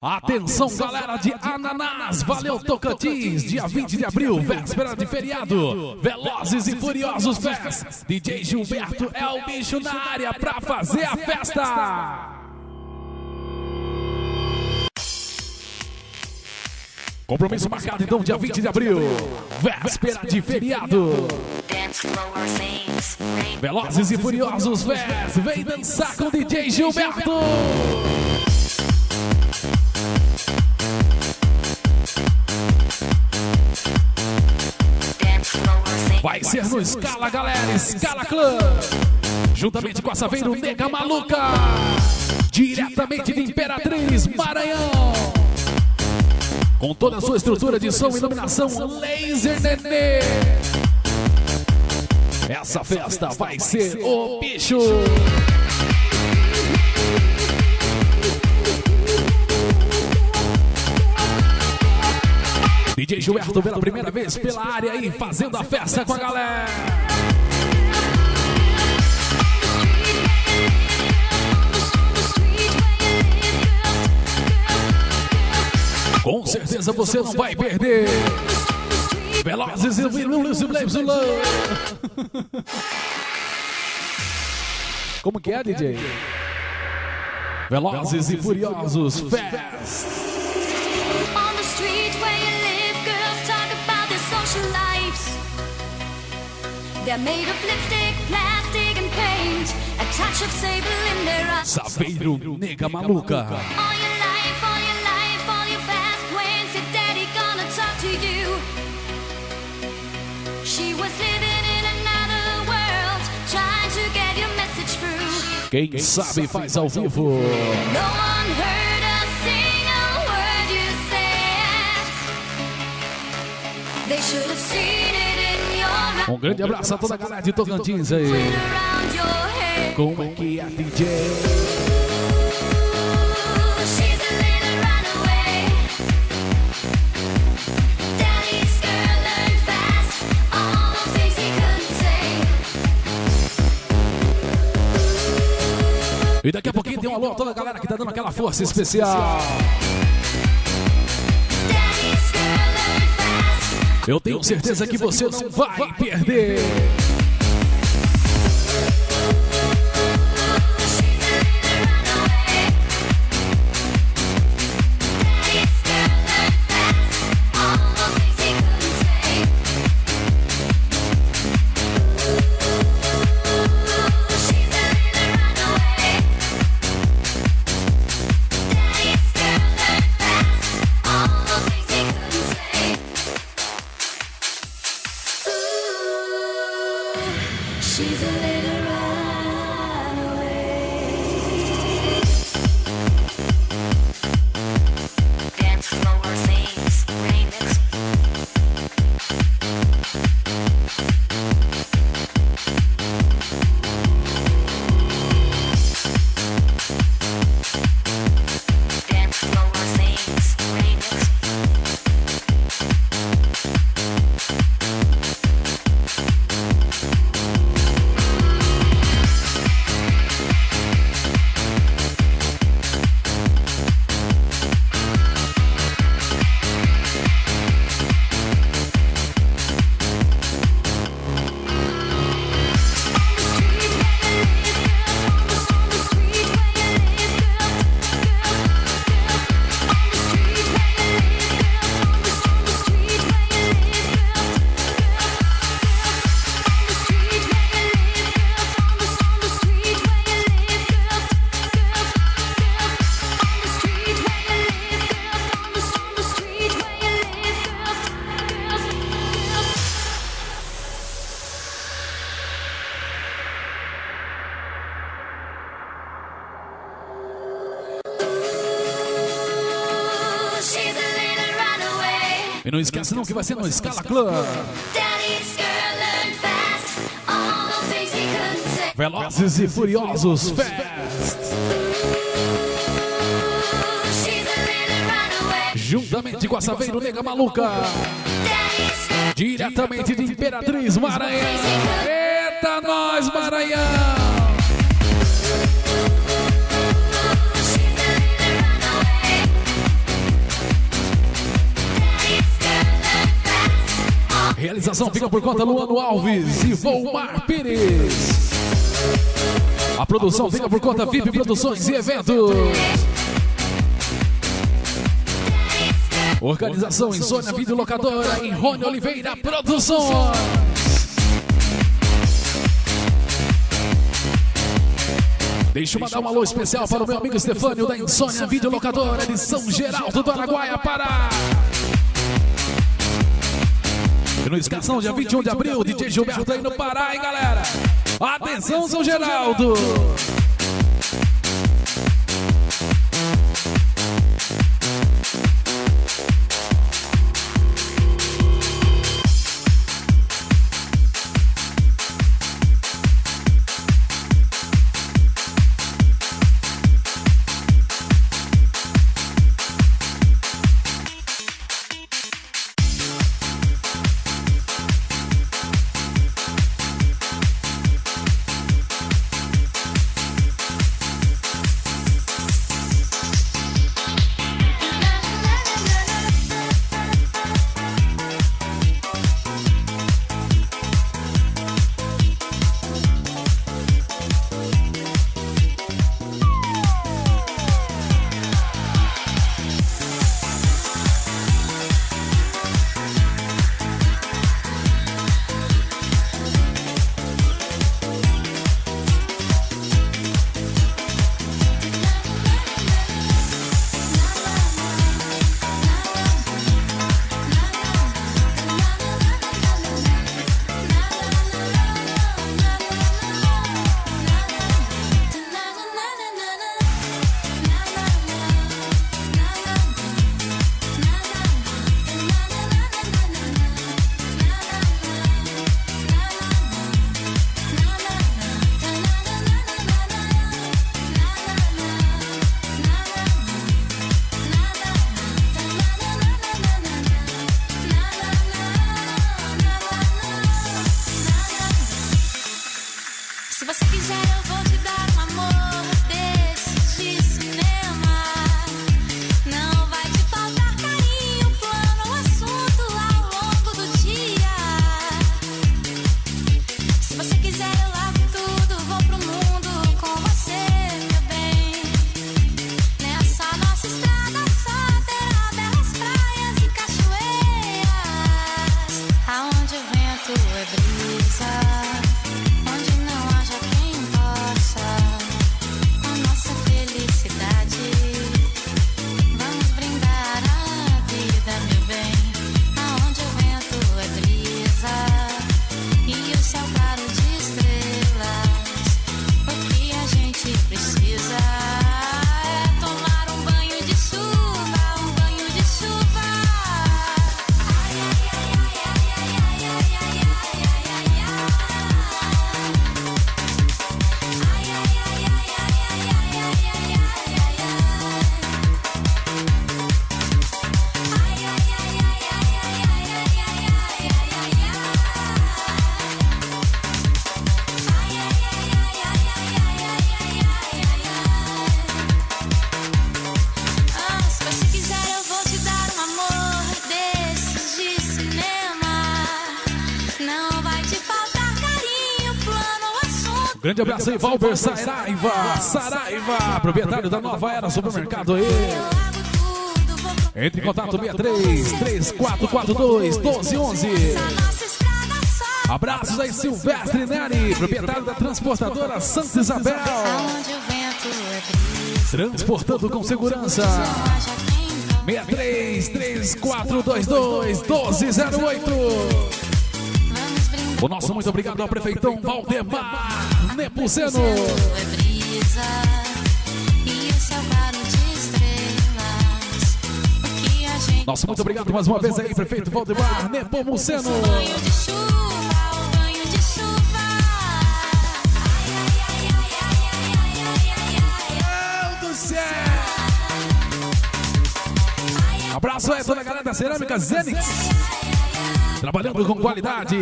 Atenção, galera de Ananás, valeu Tocantins, dia 20 de abril, véspera de feriado, Velozes e Furiosos Fest, DJ Gilberto é o bicho na área pra fazer a festa. Compromisso marcado então, dia 20 de abril, véspera de feriado, Velozes e Furiosos Fest, vem dançar com DJ Gilberto. Vai ser no Scala, galera, Scala Club, juntamente com a Saveiro Nega Maluca, diretamente de Imperatriz, Maranhão, com toda a sua estrutura de som e iluminação laser nenê. Essa festa vai ser o bicho. DJ Gilberto pela primeira vez pela área aí, fazendo a festa com a galera. Com certeza você não vai perder. Velozes e Furiosos. Como que é, DJ? Velozes e Furiosos Fest. They're made of lipstick, plastic and paint. A touch of sable in their eyes. Saveiro Nega Maluca. All your life, all your fast. When's your daddy gonna talk to you? She was living in another world, trying to get your message through. Quem sabe faz ao vivo. No one heard a single word you said. They should have seen it. Um grande abraço a toda a galera de Tocantins aí. Como é que é, DJ? E daqui a pouquinho tem um alô a toda a galera que tá dando aquela força especial. Eu tenho certeza que você não vai perder. E não esquece não que vai ser no Scala Club. Velozes e Furiosos Fest. Juntamente com a Saveiro Nega Maluca, diretamente de Imperatriz, Maranhão. Eita, nós, Maranhão! Organização fica por conta Luano Alves e Volmar Pires. A produção fica por conta VIP Produções e Eventos. Organização Insônia Videolocadora em Rony Oliveira Produções. Deixa eu mandar um alô especial para o meu amigo Estefânio da Insônia Videolocadora de São Geraldo do Araguaia, Pará. E no escassão, dia 21 de abril, DJ Gilberto aí no Pará, hein, galera? Atenção, São Geraldo! Grande abraço aí, Valber Saraiva, proprietário da Nova Era Supermercado aí. Entre em contato 63-3442-1211. Abraços aí, Silvestre Neri, proprietário da transportadora Santa Isabel. Transportando com segurança. 63-3422-1208. O nosso muito obrigado ao prefeitão Valdemar Nepomuceno. Nosso muito obrigado mais uma vez aí, prefeito Valdemar Nepomuceno. Abraço aí a toda a galera da Cerâmica Zenix, trabalhando com qualidade.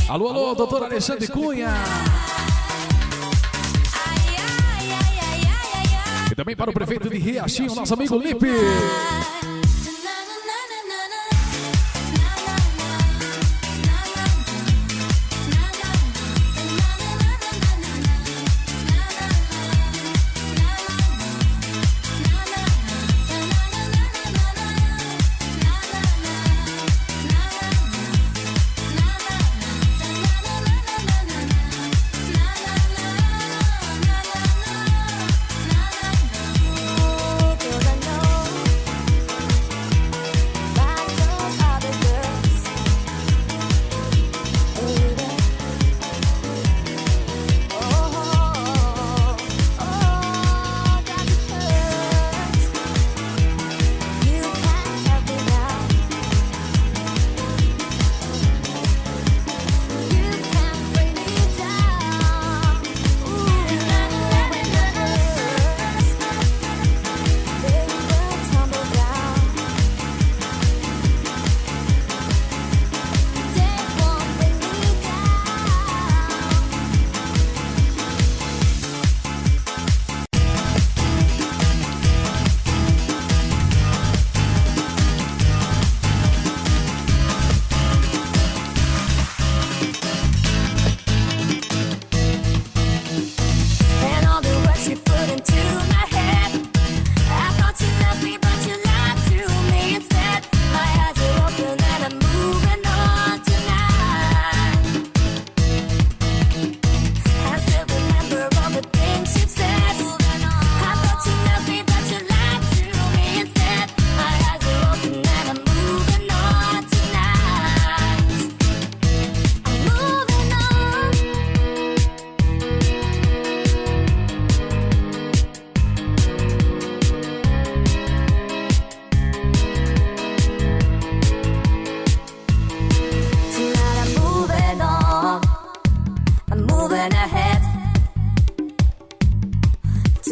Alô, alô, doutor Alexandre Cunha. E também para o prefeito de Riachinho, nosso amigo Lipe.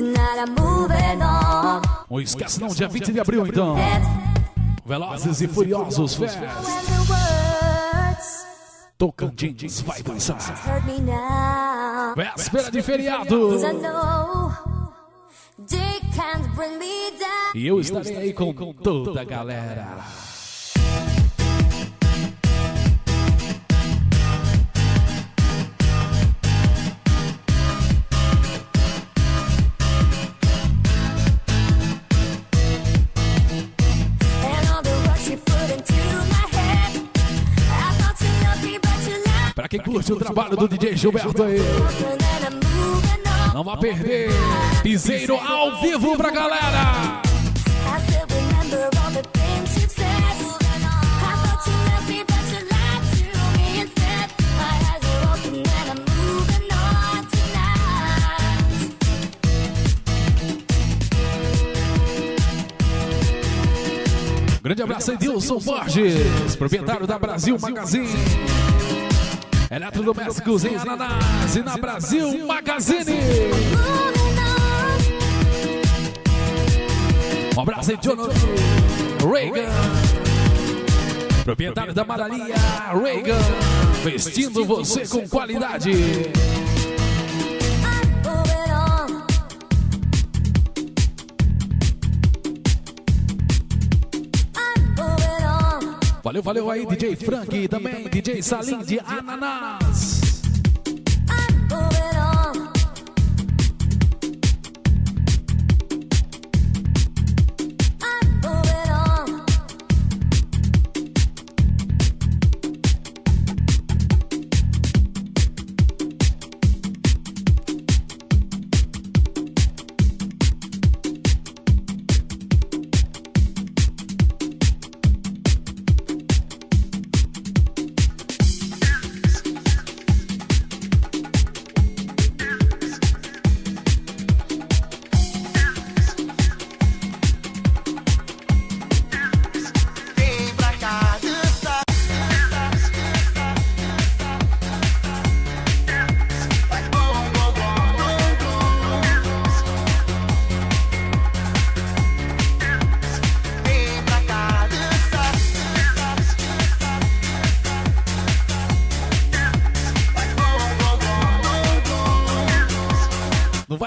Tonight I'm moving on. Não esquece não, dia 20 de abril então. Velozes e Furiosos Fest. When the words Tocantins vai dançar. hurt me now. Véspera de feriado. 'Cause I know they can't bring me down. E eu estarei aí com toda a galera. Pra quem curte o trabalho do DJ Gilberto aí, não vai perder. Piseiro ao vivo pra galera. Grande abraço aí, Dilson Borges, proprietário da Brasil Magazine. Eletrodomésticos em Ananás e na Brasil Magazine. Um abraço aí, Jonathan Reagan, proprietário da Maralinha Reagan, vestindo você com qualidade. Valeu, valeu aí, DJ Frank e também DJ Salim de Ananás.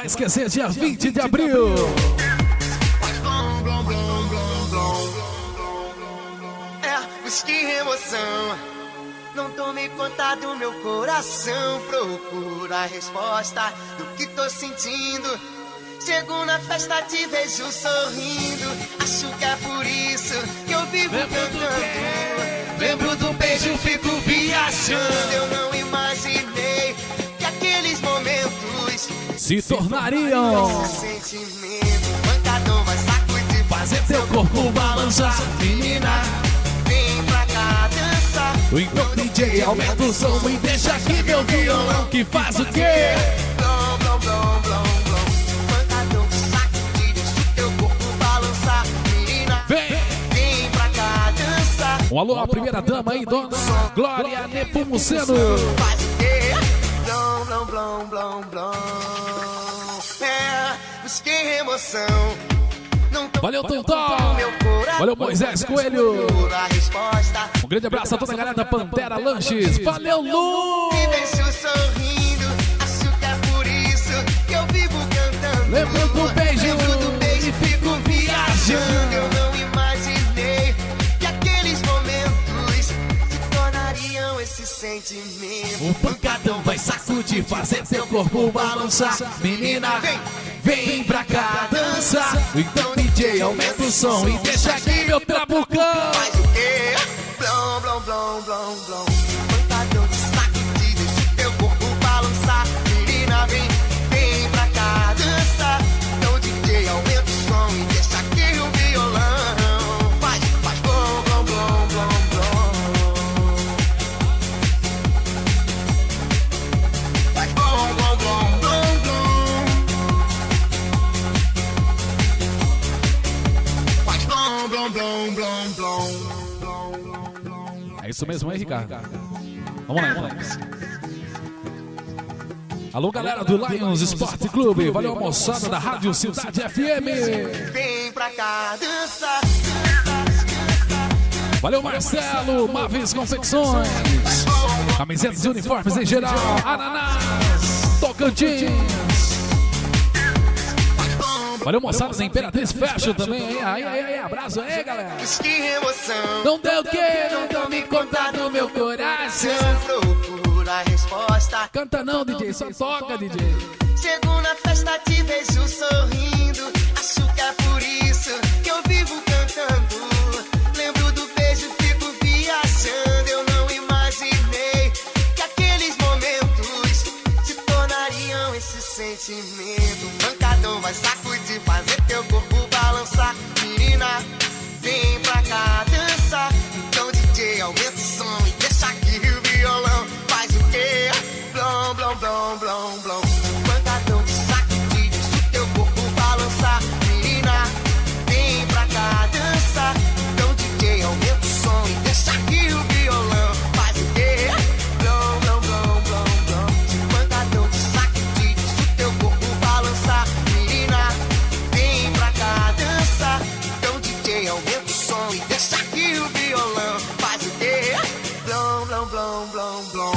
Esquecer, dia 20 de abril. Mas que emoção. Não tome conta do meu coração. Procura a resposta do que tô sentindo. Chego na festa, te vejo sorrindo. Acho que é por isso que eu vivo cantando. Lembro do beijo, fico viajando. Eu não imaginei que aqueles momentos se tornariam. Esse sentimento, pancadão vai sacudir, fazer teu corpo balançar. Menina, vem pra cá dançar. Então DJ, aumenta o som e deixa aqui meu violão que faz o quê? Blom, blom, blom, blom, blom. Pancadão vai sacudir, deixa o teu corpo balançar. Menina, vem pra cá dançar. Um alô à primeira dama aí, dona Glória Nepomuceno. Faz o quê? Blom, blom, blom, blom, blom. Mas que emoção. Valeu, Tontó. Valeu, Moisés Coelho. Um grande abraço a toda a galera da Pantera Lanches. Valeu, Lu. Me vejo sorrindo. Acho que é por isso que eu vivo cantando. Lembro do beijo e fico viajando. Eu não imaginei que aqueles momentos se tornariam esse sentimento. O pancadão vai sacudir, fazer seu corpo balançar. Menina, vem pra cá dançar. Então DJ, aumenta o som e deixa aqui meu trabucão. Faz o quê? Blom, blom, blom, blom, blom. Pancadão de sacudir, deixa o teu corpo balançar. Menina, vem pra cá dançar. Então DJ, aumenta o som e deixa aqui o violão. Faz blom, blom, blom, blom, blom. Faz blom, blom, blom, blom, blom. Faz blom, blom, blom, blom, blom. É isso mesmo, hein, Ricardo? Vamos lá, vamos lá. Alô, galera do Lions Esporte Clube. Valeu, moçada da Rádio Cidade FM. Vem pra cá dançar. Valeu, Marcelo. Mavis Confecções. Camisetas e uniformes em geral. Ananás. Tocantins. Valeu, moçada da Imperatriz Fashion também. Aí, abraço aí, galera. Que emoção. Não deu o quê? Não tome conta do meu coração. Procura a resposta. Canta não, DJ. Só toca, DJ. Chego na festa, te vejo sorrindo. Acho que é por isso que eu vivo cantando. Lembro do beijo, fico viajando. Eu não imaginei que aqueles momentos se tornariam esse sentimento. Pancadão vai sacudir, fazer teu corpo balançar. Menina, vem pra cá dançar. Então DJ, aumenta o som e deixa aqui o violão. Faz o quê? Blom, blom, blom, blom, blom. Pancadão de sacudir, deixa o teu corpo balançar. Menina, vem pra cá dançar. Então DJ, aumenta o som e deixa aqui o violão. Faz o quê? Blom, blom, blom, blom, blom. Pancadão de sacudir, deixa o teu corpo balançar. Menina, vem pra cá dançar. Então DJ, aumenta o som e deixa aqui o violão. Faz o quê? Blom, blom, blom, blom, blom.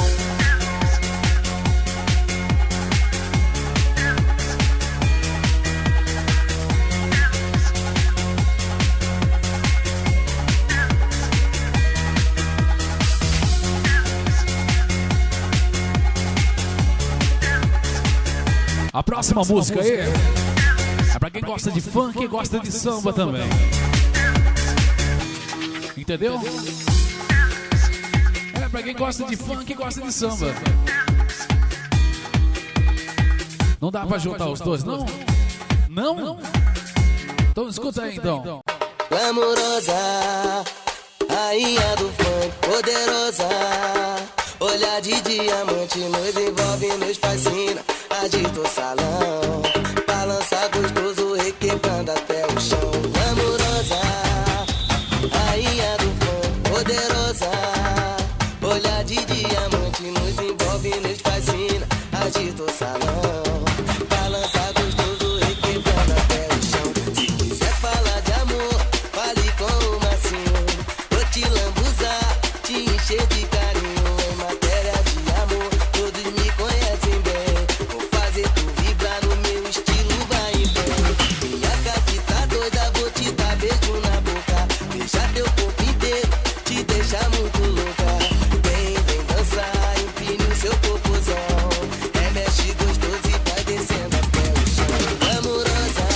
A próxima música aí é pra quem gosta de funk e gosta de samba também. Entendeu? É pra quem gosta de funk e gosta de samba. Não dá pra juntar os dois, não? Não? Então escuta aí, então. Glamourosa, rainha do funk, poderosa. Olhar de diamante nos envolve, nos fascina. Agita o salão, balança gostoso, requebrando até o chão. Glamourosa, rainha do funk, poderosa. Olhar de diamante nos envolve, nos fascina. Agita o salão, balança gostoso, requebrando até o chão. Se quiser falar de amor, fale com o Marcinho. Vou te lambuzar, te encher de carinho. Em matéria de amor, todos me conhecem bem. Vou fazer tu vibrar no meu estilo, vai e vem. Minha gata tá doida, vou te dar beijo na boca. Deixa teu corpo inteiro, te deixar muito louca. Vem dançar, empine o seu popozão. Remexe gostoso e vai descendo até o chão. Glamourosa,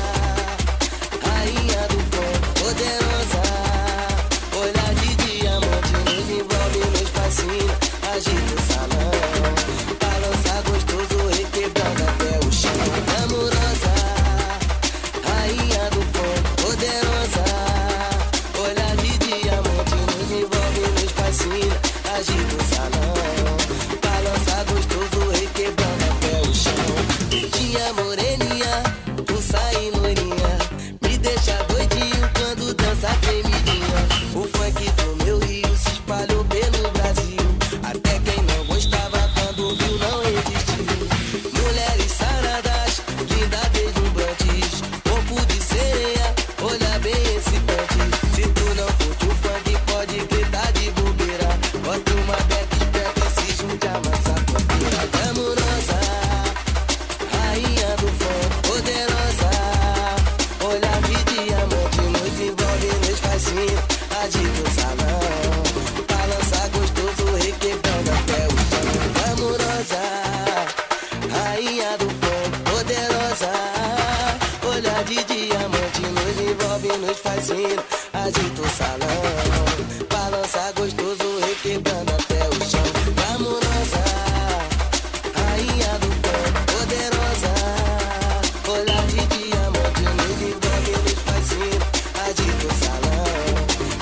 rainha do funk, poderosa. Olhar de diamante nos envolve, nos fascina. Agita o salão, balança gostoso, requebrando até o chão. Glamourosa, rainha do funk, poderosa. Olhar de diamante nos envolve, nos fascina. Agita o salão, balança gostoso, requebrando até o chão. Tinha moreninha, tu sai loirinha, me deixa doidinho quando dança tremidinha. O funk do meu Rio se espalhou pelo Brasil. Até quem não gostava quando viu não resistiu. Mulheres saradas, lindas deslumbrantes, corpo de sereia, olha bem excitante. Se tu não curte o funk, pode gritar de bobeira. Bota uma beca esperta e se junte a massa fronteira. Glamourosa, rainha do funk, poderosa. Olhar de diamante nos envolve, nos fascina. Agita o salão, balança gostoso, requebrando até o chão. Glamourosa, rainha do funk, poderosa. Olhar de diamante nos envolve, nos fascina. Agita o salão, balança gostoso, requebrando até o chão. Glamourosa, rainha do funk, poderosa. Olhar de diamante nos envolve, nos fascina. Agita o salão,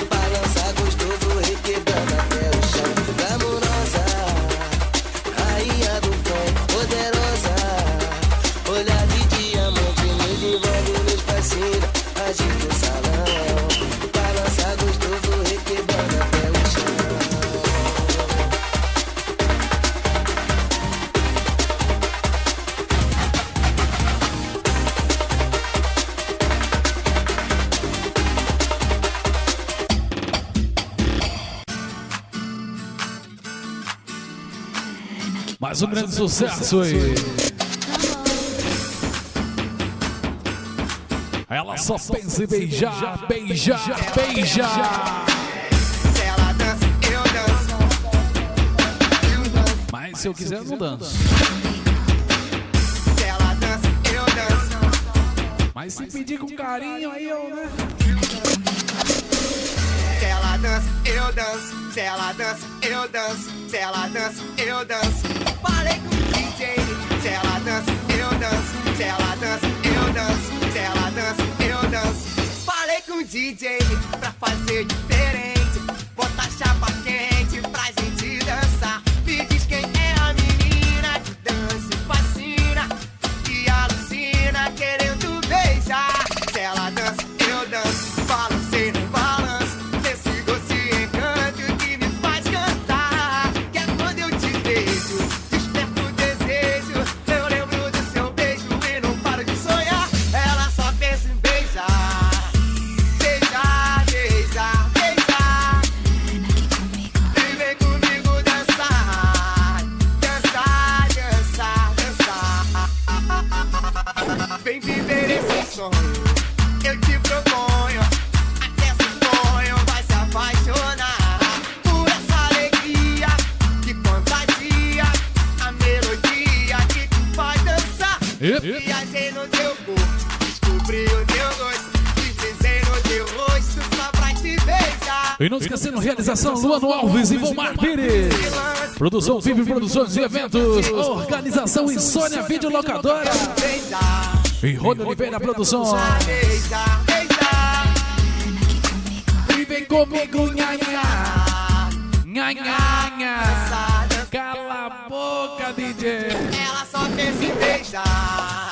balança gostoso, requebrando até o chão. Glamourosa, rainha do funk, poderosa. Olhar de diamante nos envolve, nos fascina. Agita o salão, balança gostoso, Mais um grande sucesso aí. Ela só pensa em beijar, beijar, beijar. Se ela dança, eu danço. Mas se eu quiser, eu não danço. Se ela dança, eu danço. Mas se pedir com carinho, aí eu, né? Se ela dança, eu danço. Se ela dança, eu danço. Se ela dança, eu danço. Falei com o DJ. Se ela dança, eu danço. Se ela dança, eu danço. Se ela dança, eu danço. Falei com o DJ pra fazer diferente. Botar chapa quente pra gente dançar. Me diz quem é a menina que dança e fascina, que alucina querendo beijar. Se ela dança, eu danço. Balancei no balanço. Desse gosto e encanto que me faz cantar. Que é quando eu te vejo, desperto o desejo. Eu lembro do seu beijo e não paro de sonhar. Ela só pensa em beijar. Beijar, beijar, beijar. E vem comigo dançar. Dançar, dançar, dançar. Vem viver esse sonho. Eu te proponho. Até sonho vai se apaixonar por essa alegria que contagia, a melodia que te faz dançar. Viajei no teu corpo, descobri o teu gosto, deslizei no teu rosto só pra te beijar. E não esquecendo, realização Luano Alves e Vomar Pires. Produção Vive Produções e Eventos. Organização Insônia Videolocadora. Beijar, E Rony Oliveira Produções. beijar, beijar. E vem comigo, nhanhá. Nhanhá. Cala a boca, DJ. Ela só pensa em beijar.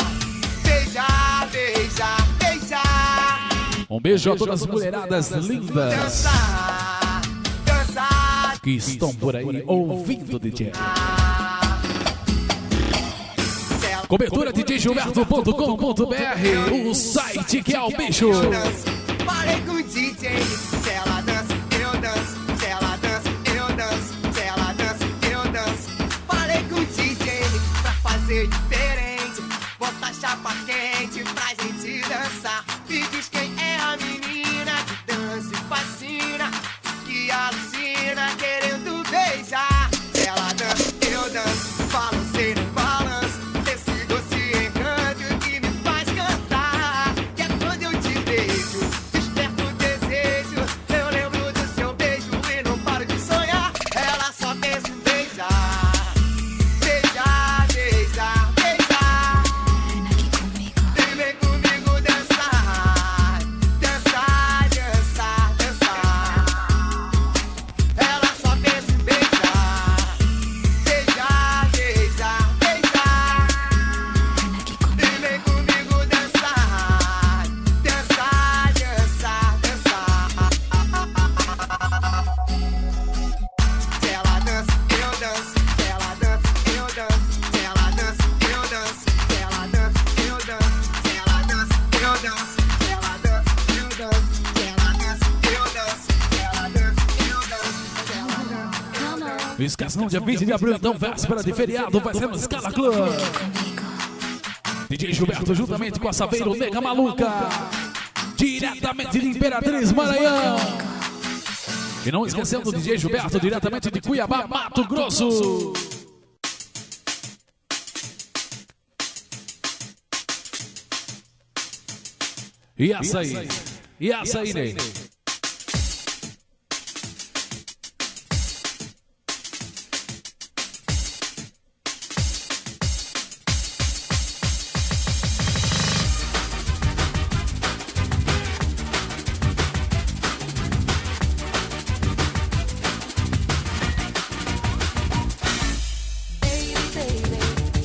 Beijar, beijar, beijar. Um beijo a todas as mulheradas lindas Dançar, dançar. que estão por aí ouvindo, DJ. Cobertura djgilberto.com.br, o site que é o bicho. Falei com o DJ. Se ela dança, eu danço. Se ela dança, eu danço. Se ela dança, eu danço. Falei com o DJ pra fazer diferente. Botar chapa quente pra gente dançar. Me diz quem é a menina que dança e fascina, que alucina querendo beijar. Se ela dança, eu danço. Balancei no balanço. Esse doce encanto que me faz cantar. Que é quando eu te vejo, desperto o desejo. Eu lembro do seu beijo e não paro de sonhar. Ela só pensa em beijar. Beijar, beijar, beijar. E vem comigo dançar. Dançar, dançar, dançar. Ela só pensa em beijar. Beijar, beijar, beijar. E vem comigo dançar. Dançar, dançar, dançar. Se ela dança, eu danço. Se ela dança, eu danço. Se ela dança, eu danço. Se ela dança, eu danço. Se ela dança, eu danço. Se ela dança, eu danço. Se ela dança, eu danço. Se ela dança, eu danço. Se ela dança, eu danço. Não esquece não, dia 20 de abril, então véspera de feriado, vai ser no Scala Club. DJ Gilberto juntamente com a Saveiro Nega Maluca. Diretamente de Imperatriz, Maranhão. E não esquecendo do DJ Gilberto diretamente de Cuiabá, Mato Grosso. E essa aí? E essa aí, Ney?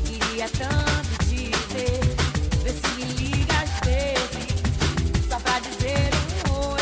Queria tanto te ver, vê se me liga às vezes, só pra dizer um oi.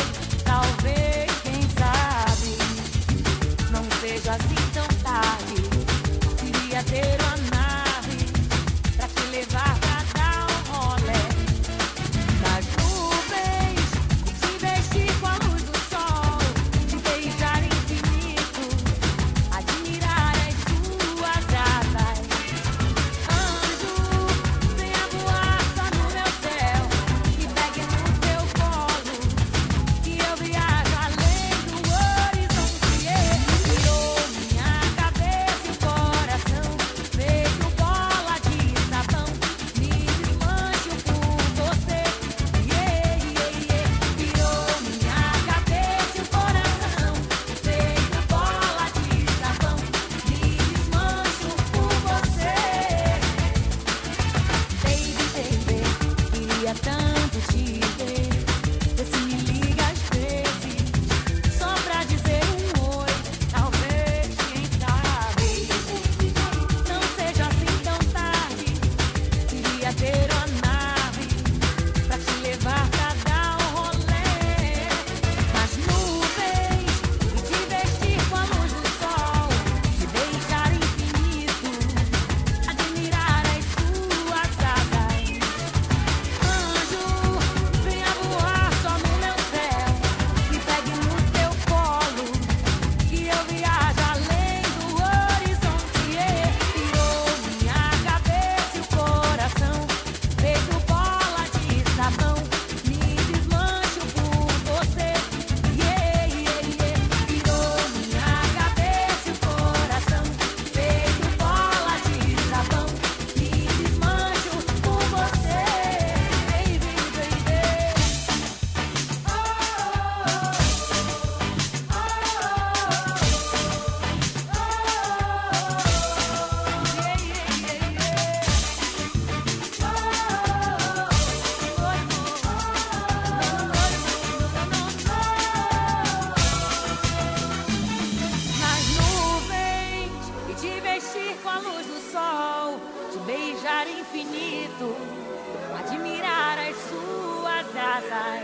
asas.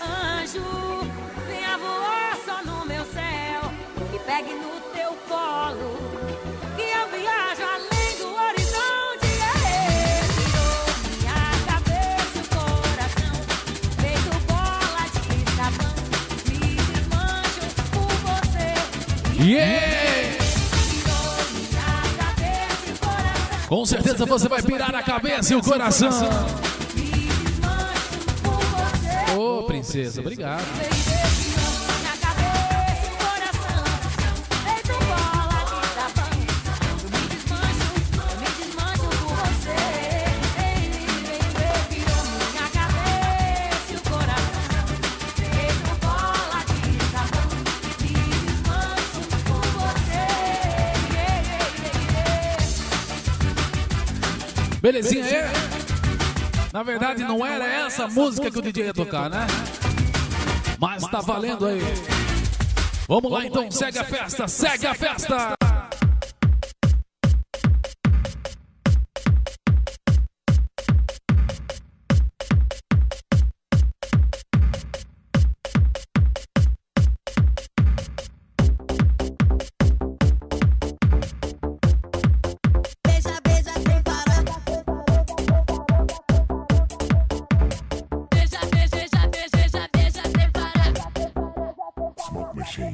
Anjo, venha voar só no meu céu e pegue no teu colo, que eu viajo além do horizonte. Virou minha cabeça e o coração, feito bola de sabão, me desmancho por você. Virou minha cabeça e o coração. Com certeza você vai pirar a cabeça e o coração. Ô, princesa, obrigado. Na cabeça e o coração, feito bola de sabão, eu me desmancho por você. Virou minha cabeça e o coração, feito bola de sabão, me desmancho por você. Belezinha aí? Na verdade, não era essa música que o DJ ia tocar, né? Mas tá valendo aí. Vamos lá então, segue a festa, segue a festa!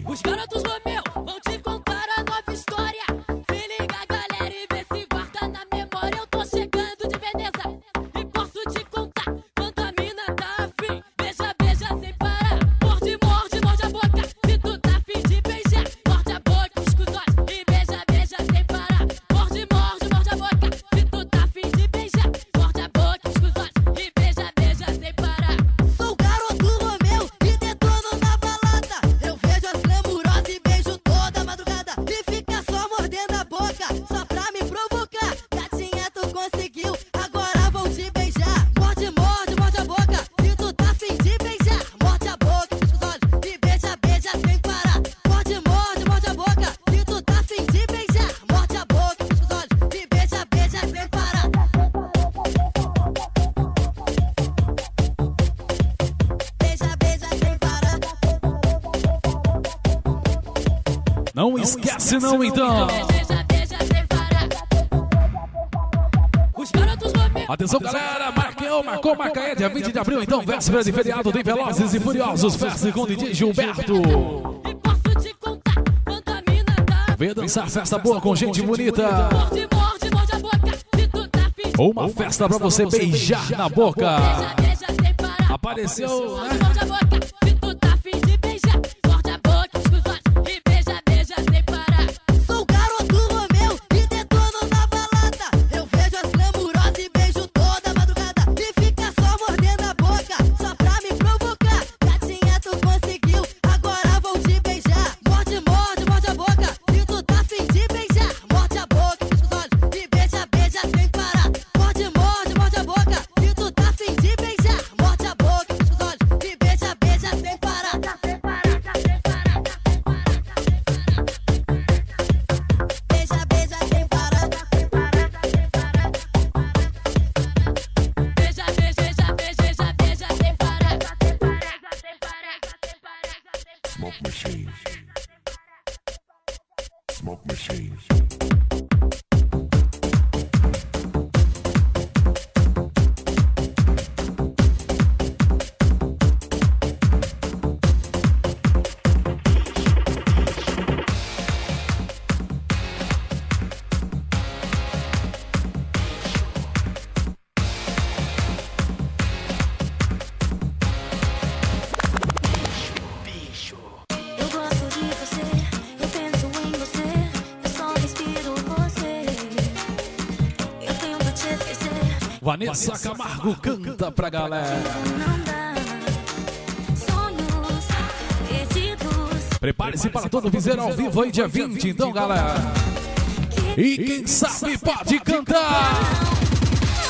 Os garotos Romeu vão te contar a nova história. Se liga, galera, e vê se guarda na memória. Eu tô chegando de Veneza e posso te contar quando a mina tá afim. Beija, beija sem parar. Morde, morde, morde a boca. Se tu tá afim de beijar, morde a boca, pisca os olhos e beija, beija sem parar. Morde, morde, morde a boca. Se tu tá afim de beijar, morde a boca, pisca os olhos e beija, beija sem parar. Sou o garoto Romeu e detono na balada. Eu vejo as glamurosas e beijo toda madrugada. E fica só mordendo a boca, só pra me provocar. Gatinha, tu conseguiu, agora vou te beijar. Morde, morde, morde a boca. Se tu tá afim de beijar, morde a boca, pisca os olhos e beija, beija sem parar. Morde, morde, morde a boca. Se tu tá afim de beijar, morde a boca, pisca os olhos e beija, beija sem parar. Beija, beija sem parar. Não esquece não então! Beija, beija sem parar. Os garotos Romeu. Atenção galera, marcou, marca aí, dia 20 de abril então, véspera de feriado, tem Velozes e Furiosos, festa com DJ Gilberto. E posso te contar quando a mina tá. Venha dançar festa boa com gente bonita. Morde, morde, morde a boca. Se tu tá afim de Uma festa pra você beijar na boca. beija, beija sem parar. Apareceu, Morde, né? morde a boca. Se tu tá afim de beijar, morde a boca, pisca os olhos e beija, beija sem parar. Sou o garoto Romeu e detono na balada. Eu vejo as glamurosas e beijo toda madrugada. E fica só mordendo a boca, só pra me provocar. Gatinha, tu conseguiu, agora vou te beijar. Morde, morde, morde a boca. Se tu tá afim de beijar, morde a boca, pisca os olhos e beija, beija sem parar. Morde, morde, morde a boca. Se tu tá afim de beijar, morde a boca, pisca os olhos e beija, beija sem parar. Beija, beija sem parar. Beija, beija, beija, beija sem parar. Smoke machines. Smoke machines. Eu gosto de você, eu penso em você, eu só respiro você. Eu tento te esquecer, Vanessa Camargo canta pra galera. não dá. Sonhos perdidos. Prepare-se para todo o Viseiro ao vivo aí dia 20 então galera. E quem sabe pode cantar.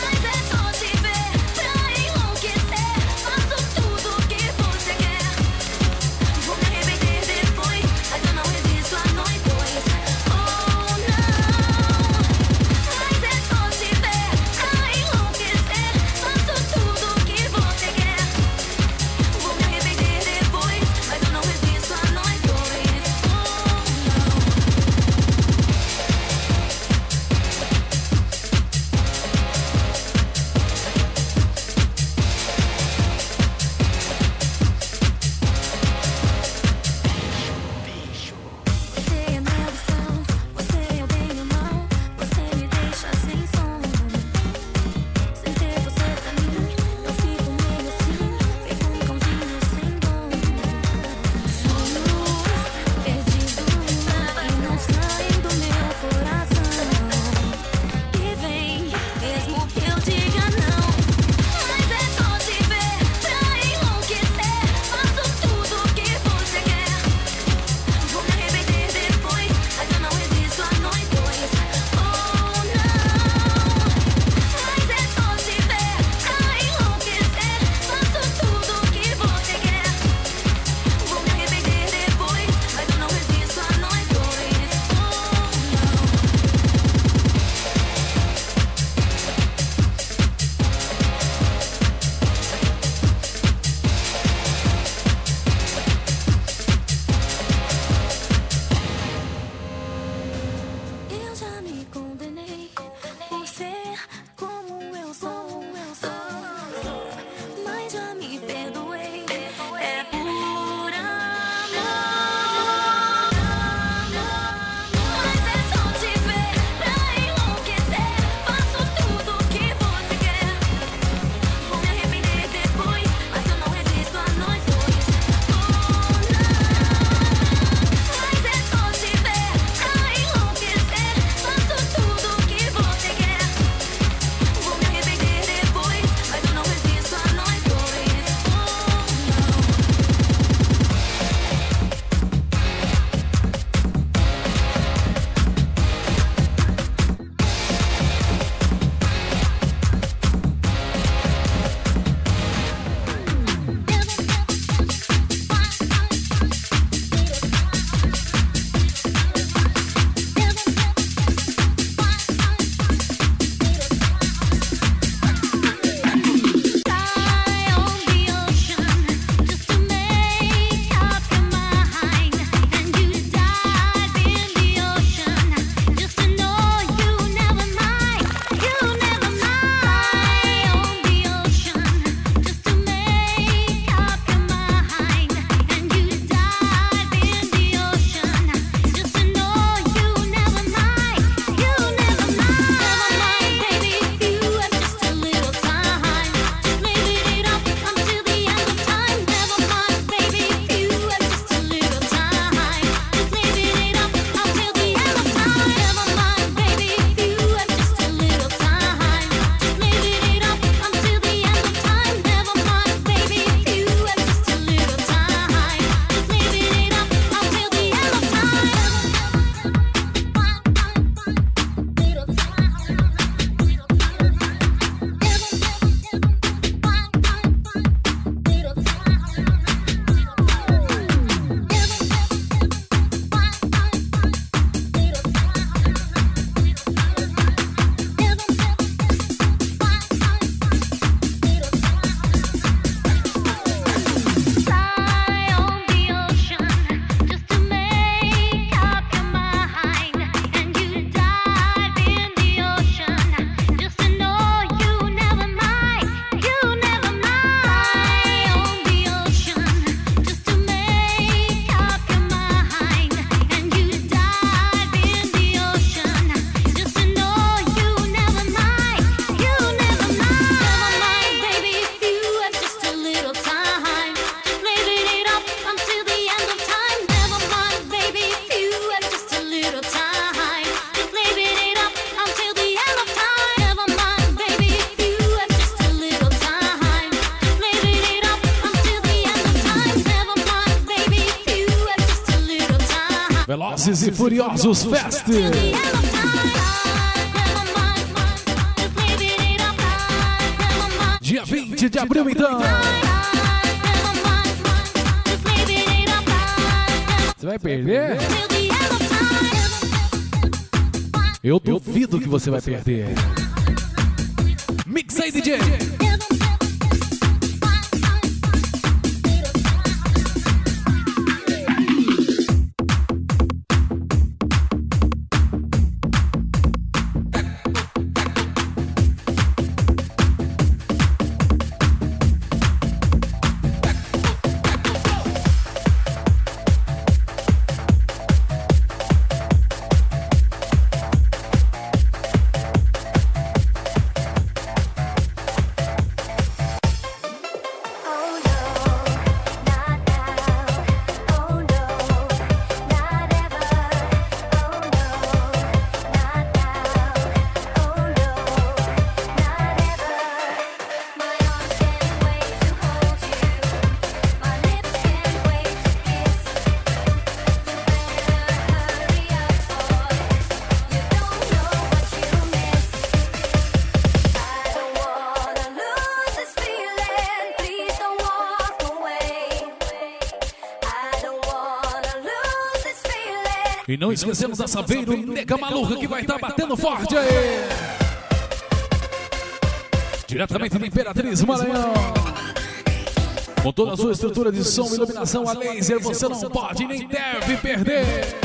Mas é só te ver pra enlouquecer. Faço tudo o que você quer. Vou me arrepender depois, mas eu não resisto a nós dois. Oh não. Mas é só te ver pra enlouquecer. Faço tudo o que você quer. Velozes e Furiosos Fest. Dia 20 de abril, então. Você vai perder? Eu duvido que você vai perder. Mix aí, DJ. E não esquecemos da Saveiro Nega Maluca, que vai estar batendo forte aí. Diretamente da Imperatriz Maranhão. Com toda a sua estrutura de som, iluminação a laser, você não pode nem deve perder.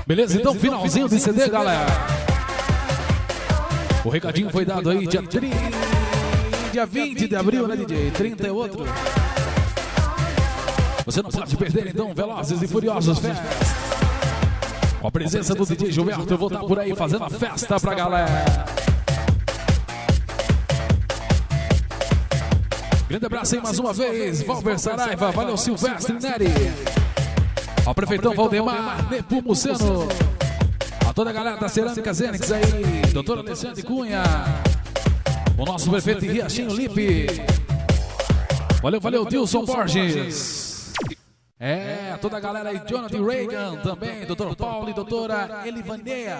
Beleza? Então, finalzinho de CD, galera. O recadinho foi dado aí dia 20 de abril, né, DJ? 30 é outro. Você não pode perder, então, Velozes e Furiosos Fest. Com a presença do DJ Gilberto, eu vou estar por aí fazendo a festa pra galera. Grande abraço aí mais uma vez, Valber Saraiva, valeu Silvestre Neri. Ao prefeitão Valdemar Nepomuceno. A toda a galera da Cerâmica Zenix aí. Doutor Alexandre Cunha. O nosso prefeito Riachinho Lipe. Valeu, Dilson Borges. A toda a galera aí. Jonathan Reagan também. Doutor Paulo e doutora Elivaneia.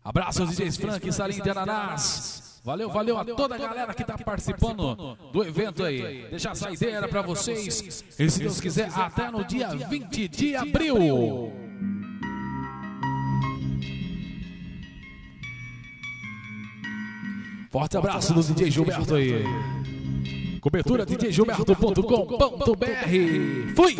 Abraço aos DJs Frank e Salim de Ananás. Valeu a toda a galera que está participando do evento aí. Deixa a saideira para vocês. E se Deus quiser, até no dia 20 de abril. Forte abraço do DJ Gilberto aí. Cobertura djgilberto.com.br. Fui!